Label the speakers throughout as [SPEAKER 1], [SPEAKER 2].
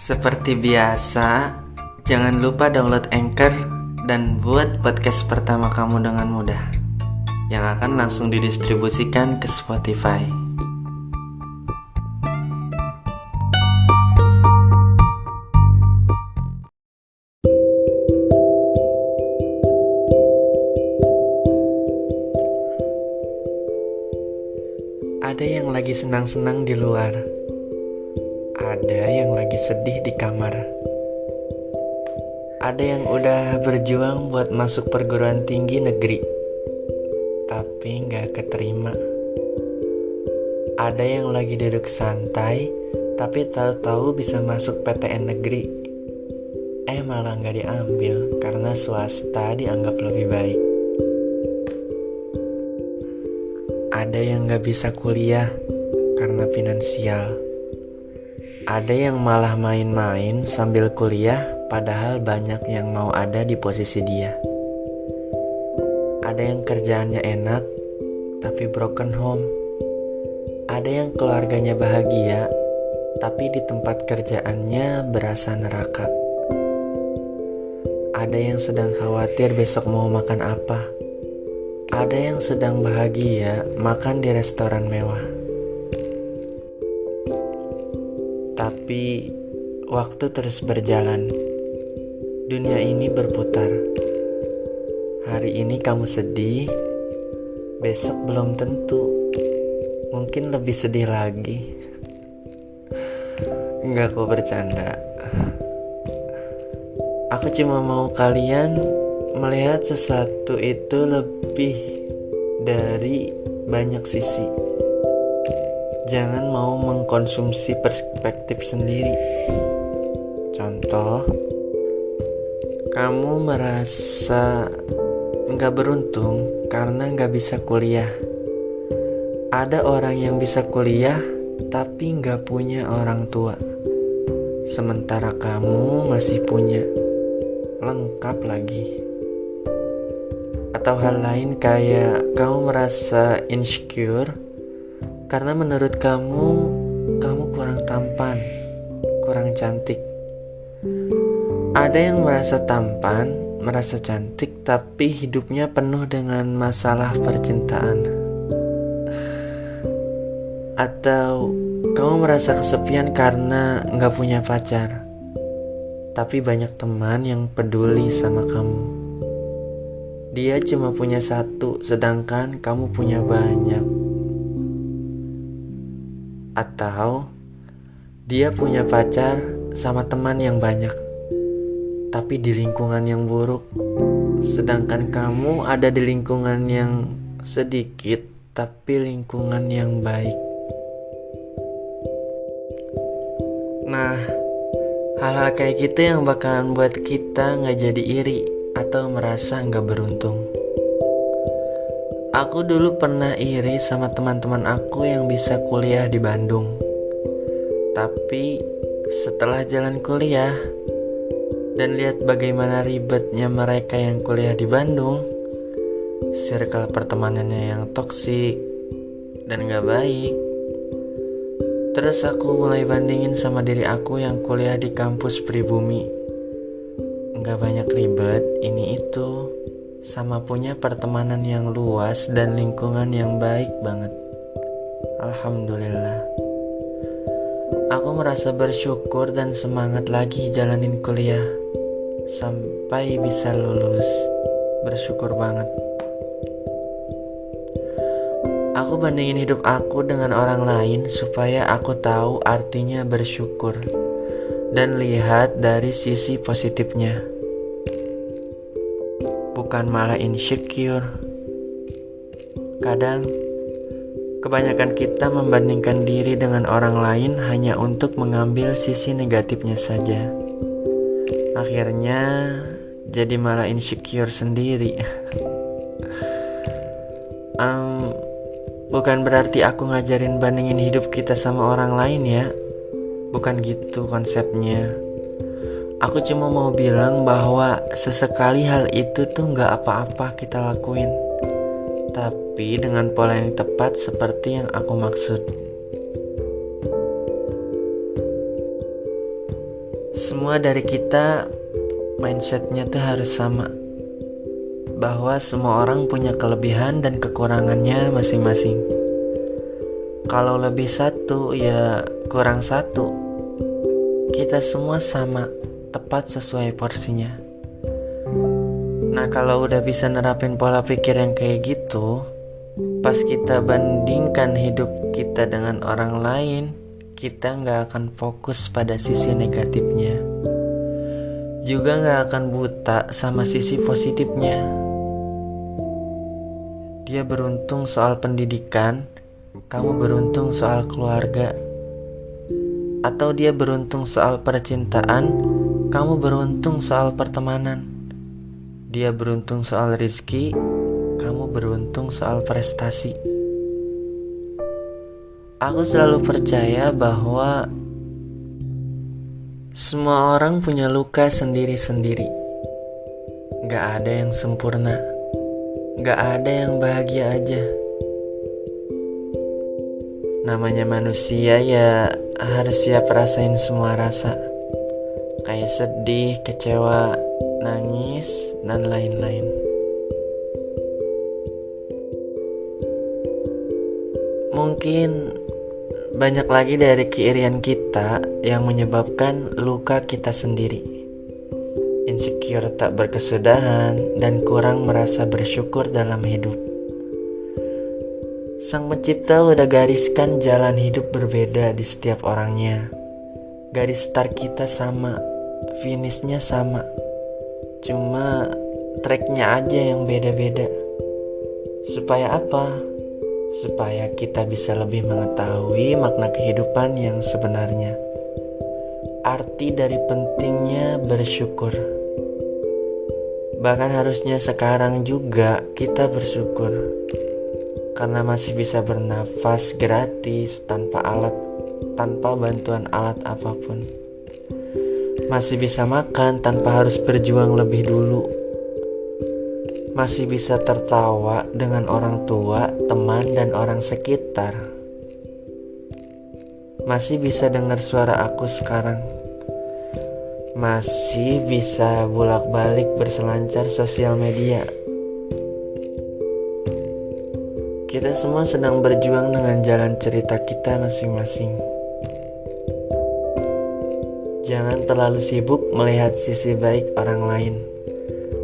[SPEAKER 1] Seperti biasa, jangan lupa download Anchor dan buat podcast pertama kamu dengan mudah, yang akan langsung didistribusikan ke Spotify. Ada yang lagi senang-senang di luar, ada yang lagi sedih di kamar. Ada yang udah berjuang buat masuk perguruan tinggi negeri, tapi gak keterima. Ada yang lagi duduk santai, tapi tahu-tahu bisa masuk PTN negeri, malah gak diambil karena swasta dianggap lebih baik. Ada yang gak bisa kuliah karena finansial. Ada yang malah main-main sambil kuliah, padahal banyak yang mau ada di posisi dia. Ada yang kerjaannya enak, tapi broken home. Ada yang keluarganya bahagia, tapi di tempat kerjaannya berasa neraka. Ada yang sedang khawatir besok mau makan apa. Ada yang sedang bahagia makan di restoran mewah. Tapi waktu terus berjalan. Dunia ini berputar. Hari ini kamu sedih, besok belum tentu. Mungkin lebih sedih lagi. Enggak, aku bercanda. Aku cuma mau kalian melihat sesuatu itu lebih dari banyak sisi. Jangan mau mengkonsumsi perspektif sendiri. Contoh, kamu merasa gak beruntung karena gak bisa kuliah. Ada orang yang bisa kuliah tapi gak punya orang tua, sementara kamu masih punya, lengkap lagi. Atau hal lain kayak kamu merasa insecure karena menurut kamu kurang tampan, kurang cantik. Ada yang merasa tampan, merasa cantik, tapi hidupnya penuh dengan masalah percintaan. Atau kamu merasa kesepian karena gak punya pacar, tapi banyak teman yang peduli sama kamu. Dia cuma punya satu, sedangkan kamu punya banyak. Atau dia punya pacar sama teman yang banyak, tapi di lingkungan yang buruk, sedangkan kamu ada di lingkungan yang sedikit, tapi lingkungan yang baik. Nah, hal-hal kayak gitu yang bakalan buat kita gak jadi iri atau merasa gak beruntung. Aku dulu pernah iri sama teman-teman aku yang bisa kuliah di Bandung. Tapi setelah jalan kuliah dan lihat bagaimana ribetnya mereka yang kuliah di Bandung, circle pertemanannya yang toksik dan gak baik, terus aku mulai bandingin sama diri aku yang kuliah di kampus pribumi. Gak banyak ribet ini itu, sama punya pertemanan yang luas dan lingkungan yang baik banget. Alhamdulillah. Aku merasa bersyukur dan semangat lagi jalanin kuliah sampai bisa lulus. Bersyukur banget. Aku bandingin hidup aku dengan orang lain supaya aku tahu artinya bersyukur dan lihat dari sisi positifnya, bukan malah insecure. Kadang kebanyakan kita membandingkan diri dengan orang lain hanya untuk mengambil sisi negatifnya saja. Akhirnya jadi malah insecure sendiri. Bukan berarti aku ngajarin bandingin hidup kita sama orang lain ya. Bukan gitu konsepnya. Aku cuma mau bilang bahwa sesekali hal itu tuh gak apa-apa kita lakuin, tapi dengan pola yang tepat seperti yang aku maksud. Semua dari kita mindsetnya tuh harus sama, bahwa semua orang punya kelebihan dan kekurangannya masing-masing. Kalau lebih satu ya kurang satu, kita semua sama, tepat sesuai porsinya. Nah, kalau udah bisa nerapin pola pikir yang kayak gitu, pas kita bandingkan hidup kita dengan orang lain, kita gak akan fokus pada sisi negatifnya, juga gak akan buta sama sisi positifnya. Dia beruntung soal pendidikan, kamu beruntung soal keluarga. Atau dia beruntung soal percintaan, kamu beruntung soal pertemanan. Dia beruntung soal rezeki, kamu beruntung soal prestasi. Aku selalu percaya bahwa semua orang punya luka sendiri-sendiri. Gak ada yang sempurna, gak ada yang bahagia aja. Namanya manusia ya harus siap rasain semua rasa, kayak sedih, kecewa, nangis, dan lain-lain. Mungkin banyak lagi dari keirian kita yang menyebabkan luka kita sendiri. Insecure tak berkesudahan dan kurang merasa bersyukur dalam hidup. Sang pencipta udah gariskan jalan hidup berbeda di setiap orangnya. Garis start kita sama, finishnya sama. Cuma tracknya aja yang beda-beda. Supaya apa? Supaya kita bisa lebih mengetahui makna kehidupan yang sebenarnya. Arti dari pentingnya bersyukur. Bahkan harusnya sekarang juga kita bersyukur, karena masih bisa bernafas gratis tanpa bantuan alat apapun. Masih bisa makan tanpa harus berjuang lebih dulu. Masih bisa tertawa dengan orang tua, teman, dan orang sekitar. Masih bisa dengar suara aku sekarang. Masih bisa bolak-balik berselancar sosial media. Kita semua sedang berjuang dengan jalan cerita kita masing-masing. Jangan terlalu sibuk melihat sisi baik orang lain,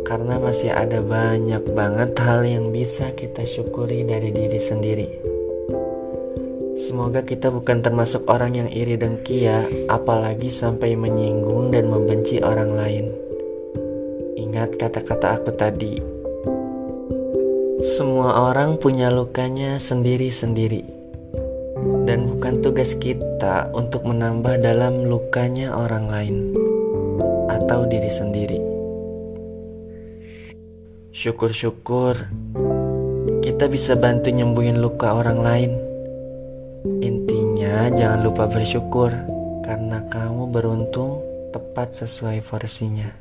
[SPEAKER 1] karena masih ada banyak banget hal yang bisa kita syukuri dari diri sendiri. Semoga kita bukan termasuk orang yang iri dengki ya, apalagi sampai menyinggung dan membenci orang lain. Ingat kata-kata aku tadi, semua orang punya lukanya sendiri-sendiri, dan bukan tugas kita untuk menambah dalam lukanya orang lain atau diri sendiri. Syukur-syukur kita bisa bantu nyembuhin luka orang lain. Intinya jangan lupa bersyukur, karena kamu beruntung tepat sesuai porsinya.